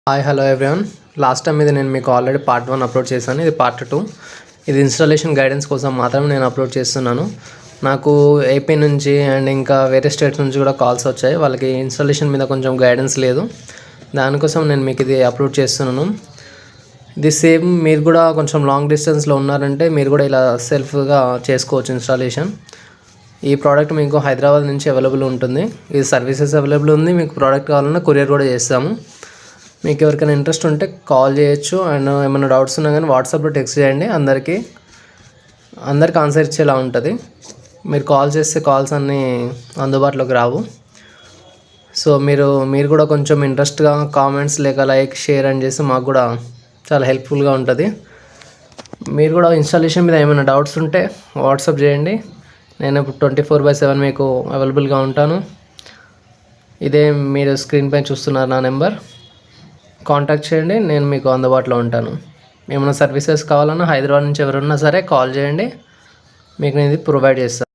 Hi hello everyone. Last time ఇది నేను మీకు ఆల్రెడీ పార్ట్ 1 అప్లోడ్ చేశాను. ఇది పార్ట్ 2. ఇది ఇన్స్టాలేషన్ గైడెన్స్ కోసం మాత్రమే నేను అప్లోడ్ చేస్తున్నాను. నాకు ఏపీ నుంచి అండ్ ఇంకా వేరే స్టేట్స్ నుంచి కూడా కాల్స్ వచ్చాయి. వాళ్ళకి ఇన్స్టాలేషన్ మీద కొంచెం గైడెన్స్ లేదు. దానికోసం నేను మీకు ఇది అప్లోడ్ చేస్తున్నాను. ఇది సేమ్ మీరు కూడా కొంచెం లాంగ్ డిస్టెన్స్లో ఉన్నారంటే మీరు కూడా ఇలా సెల్ఫ్గా చేసుకోవచ్చు ఇన్స్టాలేషన్. ఈ ప్రోడక్ట్ మీకు హైదరాబాద్ నుంచి అవైలబుల్ ఉంటుంది. ఇది సర్వీసెస్ అవైలబుల్ ఉంది. మీకు ప్రోడక్ట్ కావాలన్నా కొరియర్ కూడా చేస్తాము. మీకు ఎవరికైనా ఇంట్రెస్ట్ ఉంటే కాల్ చేయొచ్చు. అండ్ ఏమైనా డౌట్స్ ఉన్నా కానీ వాట్సాప్లో టెక్స్ట్ చేయండి. అందరికీ ఆన్సర్ ఇచ్చేలా ఉంటుంది. మీరు కాల్ చేస్తే కాల్స్ అన్నీ అందుబాటులోకి రావు. సో మీరు కూడా కొంచెం ఇంట్రెస్ట్గా కామెంట్స్ లేక లైక్ షేర్ అని చేసి మాకు కూడా చాలా హెల్ప్ఫుల్గా ఉంటుంది. మీరు కూడా ఇన్స్టాలేషన్ మీద ఏమైనా డౌట్స్ ఉంటే వాట్సాప్ చేయండి. నేను ఇప్పుడు 24/7 మీకు అవైలబుల్గా ఉంటాను. ఇదే మీరు స్క్రీన్ పైన చూస్తున్నారు నా నెంబర్. కాంటాక్ట్ చేయండి, నేను మీకు అందుబాటులో ఉంటాను. ఏమైనా సర్వీసెస్ కావాలన్నా హైదరాబాద్ నుంచి ఎవరున్నా సరే కాల్ చేయండి, మీకు నేను ఇది ప్రొవైడ్ చేస్తాను.